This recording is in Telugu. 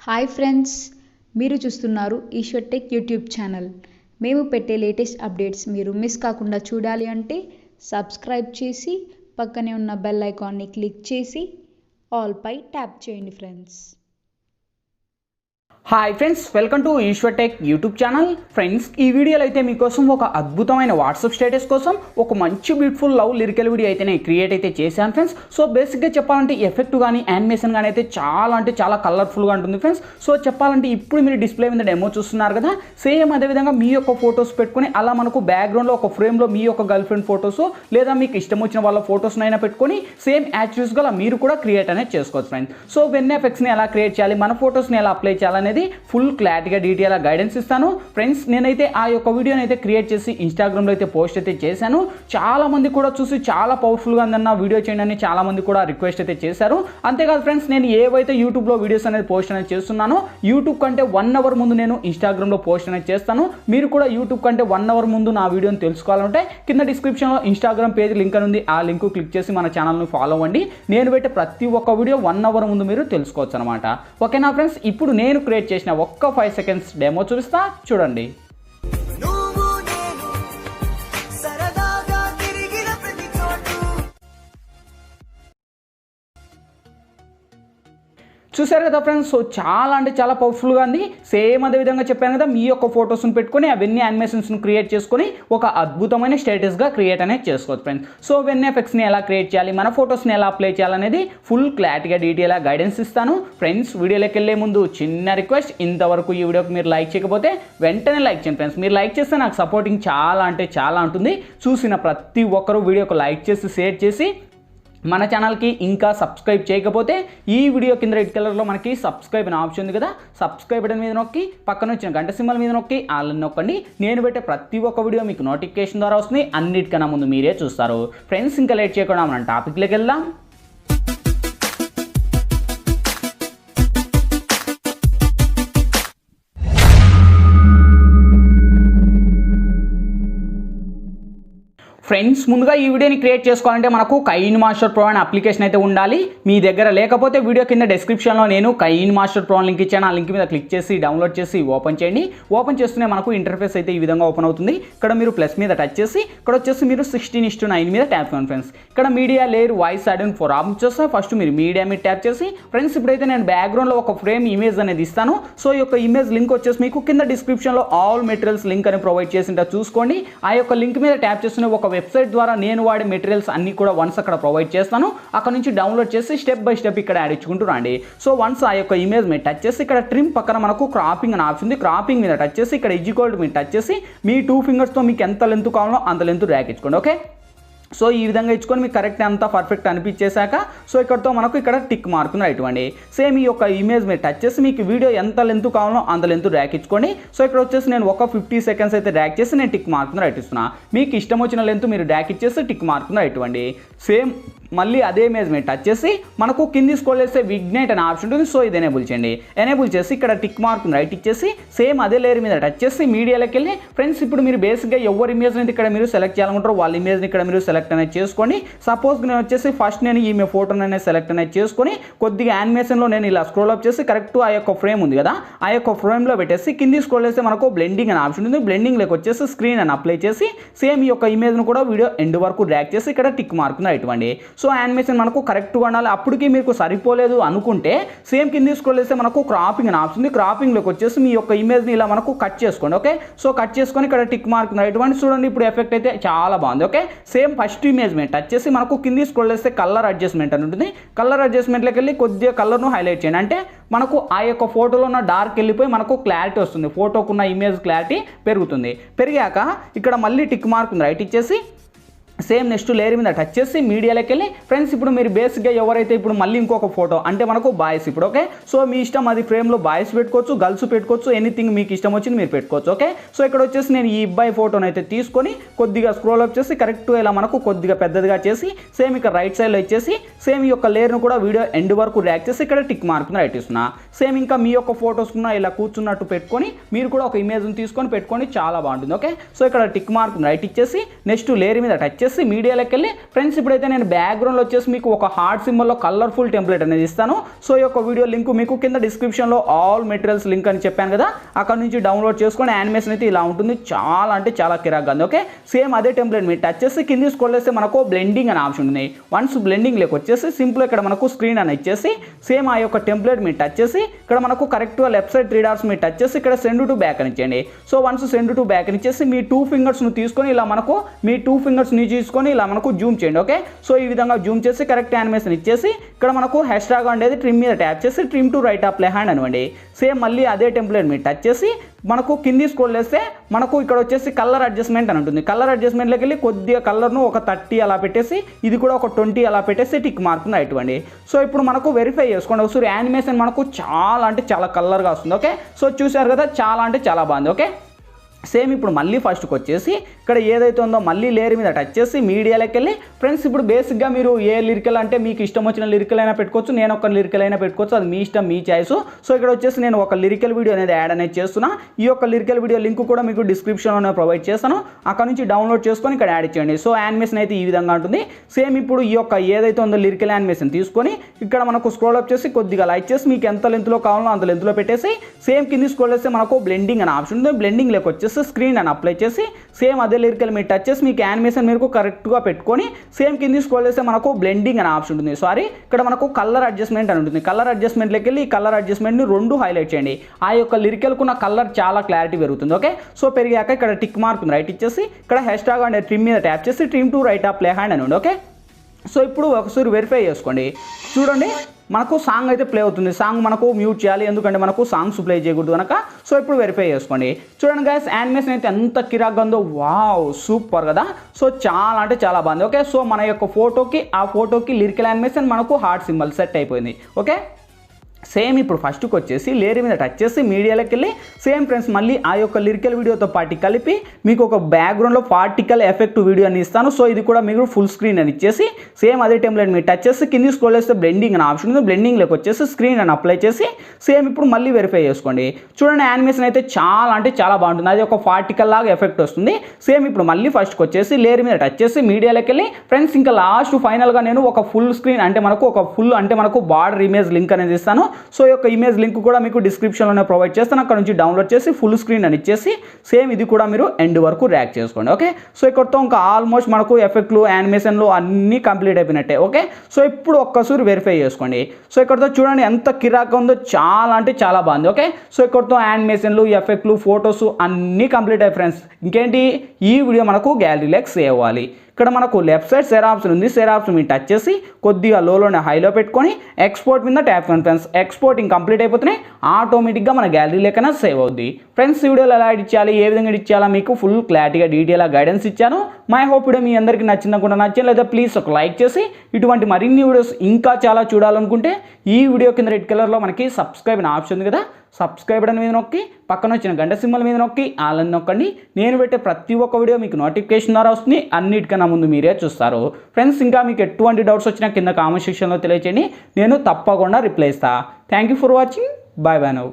హాయ్ ఫ్రెండ్స్, మీరు చూస్తున్నారు ఈశ్వర్ టెక్ యూట్యూబ్ ఛానల్. మేము పెట్టే లేటెస్ట్ అప్డేట్స్ మీరు మిస్ కాకుండా చూడాలి అంటే సబ్స్క్రైబ్ చేసి పక్కనే ఉన్న బెల్ ఐకాన్ని క్లిక్ చేసి ఆల్ పై ట్యాప్ చేయండి friends. Hi friends, welcome to Eshwar tech YouTube channel. Friends, ఈ వీడియోలో అయితే మీకోసం ఒక అద్భుతమైన వాట్సాప్ స్టేటస్ కోసం ఒక మంచి బ్యూటిఫుల్ లవ్ లిరికల్ వీడియో అయితే క్రియేట్ అయితే చేశాను ఫ్రెండ్స్. సో బేసిక్గా చెప్పాలంటే ఎఫెక్ట్ కానీ యానిమేషన్ కానీ అయితే చాలా కలర్ఫుల్గా ఉంటుంది ఫ్రెండ్స్. సో చెప్పాలంటే ఇప్పుడు మీరు డిస్ప్లే మీద డెమో చూస్తున్నారు కదా, సేమ్ అదేవిధంగా మీ యొక్క ఫొటోస్ పెట్టుకుని అలా మనకు బ్యాక్గ్రౌండ్లో ఒక ఫ్రేమ్లో మీ యొక్క గర్ల్ ఫ్రెండ్ ఫొటోస్ లేదా మీకు ఇష్టం వచ్చిన వాళ్ళ ఫొటోస్నైనా పెట్టుకొని సేమ్ యాక్చువల్స్గా అలా మీరు కూడా క్రియేట్ అనేది చేసుకోవచ్చు ఫ్రెండ్స్. సో వెన్ ఎఫెక్ట్స్ని ఎలా క్రియేట్ చేయాలి, మన ఫొటోస్ని ఎలా అప్లై చేయాలనేది ఫుల్ క్లారిటీగా డీటెయిల్గా గైడెన్స్ ఇస్తాను ఫ్రెండ్స్. నేనైతే ఆ యొక్క వీడియోని అయితే క్రియేట్ చేసి ఇన్స్టాగ్రామ్లో అయితే పోస్ట్ అయితే చేశాను. చాలా మంది కూడా చూసి చాలా పవర్ఫుల్గా ఉందన్న వీడియో చేయండి అని చాలా మంది కూడా రిక్వెస్ట్ అయితే చేశారు. అంతేకాదు ఫ్రెండ్స్, నేను ఏవైతే యూట్యూబ్లో వీడియోస్ అనేది పోస్ట్ అనేది చేస్తున్నానో యూట్యూబ్ కంటే 1 అవర్ ముందు నేను ఇన్స్టాగ్రామ్లో పోస్ట్ అనేది చేస్తాను. మీరు కూడా యూట్యూబ్ కంటే 1 అవర్ ముందు నా వీడియోని తెలుసుకోవాలంటే కింద డిస్క్రిప్షన్లో ఇన్స్టాగ్రామ్ పేజ్ లింక్ అని ఉంది. ఆ లింక్ క్లిక్ చేసి మన ఛానల్ని ఫాలో అవ్వండి. నేను పెట్టే ప్రతి ఒక్క వీడియో 1 అవర్ ముందు మీరు తెలుసుకోవచ్చు అనమాట. ఓకేనా ఫ్రెండ్స్, ఇప్పుడు నేను క్రియేట్ చేసిన ఒక్క 5 సెకండ్స్ డెమో చూపిస్తా, చూడండి. చూసారు కదా ఫ్రెండ్స్, సో చాలా పవర్ఫుల్గా ఉంది. సేమ్ అదే విధంగా చెప్పాను కదా, మీ యొక్క ఫొటోస్ని పెట్టుకొని అవన్నీ యానిమేషన్స్ని క్రియేట్ చేసుకొని ఒక అద్భుతమైన స్టేటస్గా క్రియేట్ అనేది చేసుకోవచ్చు ఫ్రెండ్స్. సో వెన్ ఎఫెక్ట్స్ని ఎలా క్రియేట్ చేయాలి, మన ఫొటోస్ని ఎలా అప్లై చేయాలనేది ఫుల్ క్లారిటీగా డీటెయిల్గా గైడెన్స్ ఇస్తాను ఫ్రెండ్స్. వీడియోలోకి వెళ్ళే ముందు చిన్న రిక్వెస్ట్, ఇంతవరకు ఈ వీడియోకి మీరు లైక్ చేయకపోతే వెంటనే లైక్ చేయండి ఫ్రెండ్స్. మీరు లైక్ చేస్తే నాకు సపోర్టింగ్ చాలా ఉంటుంది. చూసిన ప్రతి ఒక్కరూ వీడియోకి లైక్ చేసి షేర్ చేసి మన ఛానల్కి ఇంకా సబ్స్క్రైబ్ చేయకపోతే ఈ వీడియో కింద రెడ్ కలర్లో మనకి సబ్స్క్రైబ్ అనే ఆప్షన్ ఉంది కదా, సబ్స్క్రైబ్ బటన్ మీద నొక్కి పక్కన వచ్చిన గంట సింబల్ మీద నొక్కి ఆల్ నొక్కండి. నేను పెట్టే ప్రతి ఒక్క వీడియో మీకు నోటిఫికేషన్ ద్వారా వస్తుంది. అన్నిటికన్నా ముందు మీరే చూస్తారు ఫ్రెండ్స్. ఇంకా లేట్ చేయకుండా మనం టాపిక్లోకి వెళ్దాం. ఫ్రెండ్స్, ముందుగా ఈ వీడియోని క్రియేట్ చేసుకోవాలంటే మనకు కైన్ మాస్టర్ ప్రో అనే అప్లికేషన్ అయితే ఉండాలి. మీ దగ్గర లేకపోతే వీడియో కింద డిస్క్రిప్షన్లో నేను కైన్ మాస్టర్ ప్రో లింక్ ఇచ్చాను. ఆ లింక్ మీద క్లిక్ చేసి డౌన్లోడ్ చేసి ఓపెన్ చేయండి. ఓపెన్ చేస్తూనే మనకు ఇంటర్ఫేస్ అయితే ఈ విధంగా ఓపెన్ అవుతుంది. ఇక్కడ మీరు ప్లస్ మీద టచ్ చేసి ఇక్కడ వచ్చేసి మీరు 16:9 మీద ట్యాప్ చేయండి ఫ్రెండ్స్. ఇక్కడ media layer voice add and 4 options వస్తాయి. ఫస్ట్ మీరు మీడియా మీద ట్యాప్ చేసి ఫ్రెండ్స్, ఇప్పుడైతే నేను బ్యాక్గ్రౌండ్లో ఒక ఫ్రేమ్ ఇమేజ్ అనేది ఇస్తాను. సో ఈ యొక్క ఇమేజ్ లింక్ వచ్చేసి మీకు కింద డిస్క్రిప్షన్లో ఆల్ మెటీరియల్స్ లింక్ అని ప్రొవైడ్ చేసింటే చూసుకోండి. ఆ యొక్క లింక్ మీద ట్యాప్ చేస్తూనే ఒక వెబ్సైట్ ద్వారా నేను వాడే మెటీరియల్స్ అన్ని కూడా వన్స్ అక్కడ ప్రొవైడ్ చేస్తాను. అక్కడ నుంచి డౌన్లోడ్ చేసి స్టెప్ బై స్టెప్ ఇక్కడ యాడ్ ఇచ్చుకుంటూ రండి. సో వన్స్ ఆ యొక్క ఇమేజ్ మీద టచ్ చేసి ఇక్కడ ట్రిమ్ పక్కన మనకు క్రాపింగ్ అని ఆప్షన్ ఉంది. క్రాపింగ్ మీద టచ్ చేసి ఇక్కడ ఈక్వల్ మీద టచ్ చేసి మీ 2 ఫింగర్స్తో మీకు ఎంత లెంత్ కావాలో అంత లెంత్ ర్యాక్ ఇచ్చుకోండి. ఓకే, సో ఈ విధంగా ఇచ్చుకొని మీకు కరెక్ట్ అంతా పర్ఫెక్ట్ అనిపించేశాక సో ఇక్కడతో మనకు ఇక్కడ టిక్ మార్కుని ఇవ్వండి. సేమ్ ఈ యొక్క ఇమేజ్ మీద టచ్ చేసి మీకు వీడియో ఎంత లెంత్ కావాలో అంత లెంత్ ర్యాక్ ఇచ్చుకోండి. సో ఇక్కడ వచ్చేసి నేను ఒక 50 సెకండ్స్ అయితే ర్యాక్ చేసి నేను టిక్ మార్కుని ఇస్తున్నా. మీకు ఇష్టం వచ్చిన లెంత్ మీరు ర్యాక్ ఇచ్చేసి టిక్ మార్కుని ఇవ్వండి. సేమ్ మళ్ళీ అదే ఇమేజ్ మీద టచ్ చేసి మనకు కింది స్క్రోల్ చేస్తే విగ్నైట్ అనే ఆప్షన్ ఉంటుంది. సో ఇది ఎనేబుల్ చేయండి. ఎనేబుల్ చేసి ఇక్కడ టిక్ మార్కుని రైట్ ఇచ్చేసి సేమ్ అదే లేయర్ మీద టచ్ చేసి మీడియాలోకి వెళ్ళి ఫ్రెండ్స్, ఇప్పుడు మీరు బేసిక్గా ఎవరి ఇమేజ్ అనేది ఇక్కడ మీరు సెలెక్ట్ చేయాలనుకుంటారో వాళ్ళ ఇమేజ్ని ఇక్కడ మీరు సెలెక్ట్ అనేది చేసుకోండి. సపోజ్ నేను వచ్చేసి ఫస్ట్ నేను ఈమె ఫోటోని అనేది సెలెక్ట్ అనేది చేసుకొని కొద్దిగా యానిమేషన్లో నేను ఇలా స్క్రోల్ అప్ చేసి కరెక్ట్ ఆ యొక్క ఫ్రేమ్ ఉంది కదా, ఆ యొక్క ఫ్రేమ్లో పెట్టేసి కింది స్క్రోల్ చేస్తే మనకు బ్లెండింగ్ అనే ఆప్షన్ ఉంది. బ్లెండింగ్లోకి వచ్చేసి స్క్రీన్ అని అప్లై చేసి సేమ్ ఈ యొక్క ఇమేజ్ను కూడా వీడియో ఎండ్ వరకు డ్రాగ్ చేసి ఇక్కడ టిక్ మార్కుని ఇవ్వండి. సో యానిమేషన్ మనకు కరెక్ట్గా ఉండాలి. అప్పటికి మీకు సరిపోలేదు అనుకుంటే సేమ్ కింది స్క్రోల్ చేస్తే మనకు క్రాపింగ్ అని ఆప్షన్ ఉంది. క్రాపింగ్లోకి వచ్చేసి మీ యొక్క ఇమేజ్ని ఇలా మనకు కట్ చేసుకోండి. ఓకే, సో కట్ చేసుకొని ఇక్కడ టిక్ మార్కుని ఇవ్వండి. చూడండి, ఇప్పుడు ఎఫెక్ట్ అయితే చాలా బాగుంది. ఓకే, సేమ్ ఫస్ట్ ఇమేజ్ మీద టచ్ చేసి మనకు కింది స్క్రోల్ చేస్తే కలర్ అడ్జస్ట్మెంట్ అని ఉంటుంది. కలర్ అడ్జస్ట్మెంట్లోకి వెళ్ళి కొద్దిగా కలర్ను హైలైట్ చేయండి. అంటే మనకు ఆ యొక్క ఫోటోలో ఉన్న డార్క్ వెళ్ళిపోయి మనకు క్లారిటీ వస్తుంది. ఫోటోకున్న ఇమేజ్ క్లారిటీ పెరుగుతుంది. పెరిగాక ఇక్కడ మళ్ళీ టిక్ మార్క్ ఉంది రైట్ ఇచ్చేసి సేమ్ నెక్స్ట్ లేయర్ మీద టచ్ చేసి మీడియాలోకి వెళ్ళి ఫ్రెండ్స్, ఇప్పుడు మీరు బేసిక్గా ఎవరైతే ఇప్పుడు మళ్ళీ ఇంకొక ఫోటో అంటే మనకు బాయ్స్ ఇప్పుడు. ఓకే, సో మీ ఇష్టం, అది ఫ్రేమ్లో బాయ్స్ పెట్టుకోవచ్చు, గర్ల్స్ పెట్టుకోవచ్చు, ఎనీథింగ్ మీకు ఇష్టం వచ్చింది మీరు పెట్టుకోవచ్చు. ఓకే, సో ఇక్కడ వచ్చేసి నేను ఈ అబ్బాయి ఫోటోని అయితే తీసుకొని కొద్దిగా స్క్రోల్ అప్ చేసి కరెక్ట్ ఇలా మనకు కొద్దిగా పెద్దదిగా చేసి సేమ్ ఇక్కడ రైట్ సైడ్లో ఇచ్చేసి సేమ్ ఈ యొక్క లేయర్ను కూడా వీడియో ఎండ్ వరకు ర్యాక్ చేసి ఇక్కడ టిక్ మార్కుని రైట్ ఇస్తున్నా. సేమ్ ఇంకా మీ యొక్క ఫోటోస్ ఉన్న ఇలా కూర్చున్నట్టు పెట్టుకొని మీరు కూడా ఒక ఇమేజ్ని తీసుకొని పెట్టుకొని చాలా బాగుంటుంది. ఓకే, సో ఇక్కడ టిక్ మార్కుని రైట్ ఇచ్చేసి నెక్స్ట్ లేయర్ మీద టచ్ చేసి వచ్చేసి మీడియాలోకి వెళ్ళి ఫ్రెండ్స్ ఇప్పుడైతే నేను బ్యాక్గ్రౌండ్లో వచ్చేసి మీకు ఒక హార్ట్ సింబల్లో కలర్ఫుల్ టెంప్లెట్ అనేది ఇస్తాను. సో ఈ యొక్క వీడియో లింక్ మీకు కింద డిస్క్రిప్షన్లో ఆల్ మెటీరియల్స్ లింక్ అని చెప్పాను కదా, అక్కడ నుంచి డౌన్లోడ్ చేసుకొని యానిమేషన్ అయితే ఇలా ఉంటుంది. చాలా అంటే చాలా కిరాక్గా ఉంది. ఓకే, సేమ్ అదే టెంప్లెట్ మీరు టచ్ చేసి కింది స్క్రోల్ చేస్తే మనకు బ్లెండింగ్ అనే ఆప్షన్ ఉంది. వన్స్ బ్లెండింగ్ లేక వచ్చేసి సింపుల్ ఇక్కడ మనకు స్క్రీన్ అని ఇచ్చేసి సేమ్ ఆ యొక్క టెంప్లెట్ మీరు టచ్ చేసి ఇక్కడ మనకు కరెక్ట్గా లెఫ్ట్ సైడ్ 3 డాట్స్ మీరు టచ్ చేసి ఇక్కడ సెండ్ టు బ్యాక్ అని ఇచ్చేయండి. So once send to back అని ఇచ్చేసి మీ 2 ఫింగర్స్ను తీసుకొని ఇలా మనకు మీ 2 ఫింగర్స్ని తీసుకొని ఇలా మనకు జూమ్ చేయండి. ఓకే, సో ఈ విధంగా జూమ్ చేసి కరెక్ట్ యానిమేషన్ ఇచ్చేసి ఇక్కడ మనకు హ్యాష్ట్యాగ్ ఉండేది ట్రిమ్ మీద ట్యాప్ చేసి ట్రిమ్ టు రైట్ అప్ లే హ్యాండ్ అనివ్వండి. సేమ్ మళ్ళీ అదే టెంప్లెట్ మీరు టచ్ చేసి మనకు కింది స్క్రోల్ చేస్తే మనకు ఇక్కడ వచ్చేసి కలర్ అడ్జస్ట్మెంట్ అని ఉంటుంది. కలర్ అడ్జస్ట్మెంట్లోకి వెళ్ళి కొద్దిగా కలర్ను ఒక 30 అలా పెట్టేసి ఇది కూడా ఒక 20 అలా పెట్టేసి టిక్ మార్క్ను ఇవ్వండి. సో ఇప్పుడు మనకు వెరిఫై చేసుకోండి. ఒకసారి యానిమేషన్ మనకు చాలా అంటే చాలా కలర్గా వస్తుంది. ఓకే, సో చూసారు కదా, చాలా అంటే చాలా బాగుంది. ఓకే, సేమ్ ఇప్పుడు మళ్ళీ ఫస్ట్కి వచ్చేసి ఇక్కడ ఏదైతే ఉందో మళ్ళీ లేయర్ మీద టచ్ చేసి మీడియాలోకి వెళ్ళి ఫ్రెండ్స్ ఇప్పుడు బేసిక్గా మీరు ఏ లిరికల్ అంటే మీకు ఇష్టం వచ్చిన లిరికల్ అయినా పెట్టుకోవచ్చు, నేను ఒక లిరికల్ అయినా పెట్టుకోవచ్చు, అది మీ ఇష్టం, మీ చాయిస్. సో ఇక్కడ వచ్చేసి నేను ఒక లిరికల్ వీడియో అనేది యాడ్ అనేది చేస్తున్నా. ఈ యొక్క లిరికల్ వీడియో లింక్ కూడా మీకు డిస్క్రిప్షన్లోనే ప్రొవైడ్ చేస్తాను, అక్కడ నుంచి డౌన్లోడ్ చేసుకొని ఇక్కడ యాడ్ చేయండి. సో యానిమేషన్ అయితే ఈ విధంగా ఉంటుంది. సేమ్ ఇప్పుడు ఈ యొక్క ఏదైతే ఉందో లిరికల్ యానిమేషన్ తీసుకొని ఇక్కడ మనకు స్క్రోల్ అప్ చేసి కొద్దిగా లైక్ చేసి మీకు ఎంత లెంత్లో కావాలో అంత లెంత్లో పెట్టేసి సేమ్ కింది స్క్రోల్ చేస్తే మనకు బ్లెండింగ్ అనే ఆప్షన్ ఉంది. బ్లెండింగ్ లేక వచ్చేసి స్క్రీన్ అని అప్లై చేసి సేమ్ అదే లిరికల్ మీరు టచ్ చేసి మీకు యానిమేషన్ మీరు కరెక్ట్గా పెట్టుకొని సేమ్ కింది స్క్రోల్ చేస్తే మనకు బ్లెండింగ్ అనే ఆప్షన్ ఉంటుంది. సారీ, ఇక్కడ మనకు కలర్ అడ్జస్ట్మెంట్ అని ఉంటుంది. కలర్ అడ్జస్ట్మెంట్లోకి వెళ్ళి ఈ కలర్ అడ్జస్ట్మెంట్ని 2 హైలైట్ చేయండి. ఆ యొక్క లిరికల్కు ఉన్న కలర్ చాలా క్లారిటీ పెరుగుతుంది. ఓకే, సో పెరిగాక ఇక్కడ టిక్ మార్క్ రైట్ ఇచ్చేసి ఇక్కడ హ్యాష్ట్యాగ్ అండ్ ట్రిమ్ మీద ట్యాప్ చేసి trim to right up play hand అని ఉంది. ఓకే, సో ఇప్పుడు ఒకసారి వెరిఫై చేసుకోండి. చూడండి మనకు సాంగ్ అయితే ప్లే అవుతుంది. సాంగ్ మనకు మ్యూట్ చేయాలి, ఎందుకంటే మనకు సాంగ్స్ ప్లే చేయకూడదు కనుక. సో ఇప్పుడు వెరిఫై చేసుకోండి. చూడండి గైస్, యానిమేషన్ అయితే ఎంత కిరాక్గా ఉందో. వావ్, సూపర్ కదా. సో చాలా అంటే చాలా బాగుంది. ఓకే, సో మన యొక్క ఫోటోకి లిరికల్ యానిమేషన్ మనకు హార్ట్ సింబల్ సెట్ అయిపోయింది. ఓకే, సేమ్ ఇప్పుడు ఫస్ట్కి వచ్చేసి లేయర్ మీద టచ్ చేసి మీడియాలోకి వెళ్ళి సేమ్ ఫ్రెండ్స్ మళ్ళీ ఆ యొక్క లిరికల్ వీడియోతో పాటు కలిపి మీకు ఒక బ్యాక్గ్రౌండ్లో పార్టికల్ ఎఫెక్ట్ వీడియో అని ఇస్తాను. సో ఇది కూడా మీకు ఫుల్ స్క్రీన్ అని ఇచ్చేసి సేమ్ అదే టెంప్లెట్ మీరు టచ్ చేసి కింది స్క్రోల్ చేస్తే బ్లెండింగ్ అని ఆప్షన్ ఉంది. బ్లెండింగ్లోకి వచ్చేసి స్క్రీన్ అని అప్లై చేసి సేమ్ ఇప్పుడు మళ్ళీ వెరిఫై చేసుకోండి. చూడండి యానిమేషన్ అయితే చాలా అంటే చాలా బాగుంటుంది. అది ఒక పార్టికల్ లాగా ఎఫెక్ట్ వస్తుంది. సేమ్ ఇప్పుడు మళ్ళీ ఫస్ట్కి వచ్చేసి లేయర్ మీద టచ్ చేసి మీడియాలోకి వెళ్ళి ఫ్రెండ్స్ ఇంకా లాస్ట్ ఫైనల్గా నేను ఒక ఫుల్ స్క్రీన్ అంటే మనకు బార్డర్ ఇమేజ్ లింక్ అనేది ఇస్తాను. సో ఈ యొక్క ఇమేజ్ లింక్ కూడా మీకు డిస్క్రిప్షన్లోనే ప్రొవైడ్ చేస్తాను, అక్కడ నుంచి డౌన్లోడ్ చేసి ఫుల్ స్క్రీన్ అని ఇచ్చేసి సేమ్ ఇది కూడా మీరు ఎండ్ వరకు ర్యాక్ చేసుకోండి. ఓకే, సో ఇక్కడతో ఇంకా ఆల్మోస్ట్ మనకు ఎఫెక్ట్లు యానిమేషన్లు అన్నీ కంప్లీట్ అయిపోయినట్టే. ఓకే, సో ఇప్పుడు ఒక్కసారి వెరిఫై చేసుకోండి. సో ఇక్కడతో చూడండి ఎంత కిరాక్గా ఉందో, చాలా అంటే చాలా బాగుంది. ఓకే, సో ఇక్కడతో యానిమేషన్లు ఎఫెక్ట్లు ఫొటోస్ అన్నీ కంప్లీట్ అయ్యాయి ఫ్రెండ్స్. ఇంకేంటి, ఈ వీడియో మనకు గ్యాలరీలోకి సేవ్ అవ్వాలి. ఇక్కడ మనకు లెఫ్ట్ సైడ్ షేర్ ఆప్షన్ ఉంది. షేర్ ఆప్షన్ మీరు టచ్ చేసి కొద్దిగా లోనే హైలో పెట్టుకొని ఎక్స్పోర్ట్ మీద ట్యాప్ చేయండి ఫ్రెండ్స్. ఎక్స్పోర్టింగ్ కంప్లీట్ అయిపోతున్నాయి, ఆటోమేటిక్గా మన గ్యాలరీలోకైనా సేవ్ అవుద్ది. ఫ్రెండ్స్ ఈ వీడియోలో ఎలా ఎడిట్ చేయాలి, ఏ విధంగా ఎడిట్ చేయాలా మీకు ఫుల్ క్లారిటీగా డీటెయిల్గా గైడెన్స్ ఇచ్చాను. మై హోప్ వీడియో మీ అందరికీ నచ్చిందనుకుంటా. నచ్చింది లేదా ప్లీజ్ ఒక లైక్ చేసి ఇటువంటి మరిన్ని వీడియోస్ ఇంకా చాలా చూడాలనుకుంటే ఈ వీడియో కింద రెడ్ కలర్లో మనకి సబ్స్క్రైబ్ అనే ఆప్షన్ ఉంది కదా, సబ్స్క్రైబ్ అని మీద నొక్కి పక్కన వచ్చిన గంట సింబల్ మీద నొక్కి ఆల్ అని నొక్కండి. నేను పెట్టే ప్రతి ఒక్క వీడియో మీకు నోటిఫికేషన్ ద్వారా వస్తుంది. అన్నిటికన్నా ముందు మీరే చూస్తారు. ఫ్రెండ్స్ ఇంకా మీకు ఎటువంటి డౌట్స్ వచ్చినా కింద కామెంట్ సెక్షన్లో తెలియచేయండి, నేను తప్పకుండా రిప్లై ఇస్తాను. Thank you for watching. Bye bye now.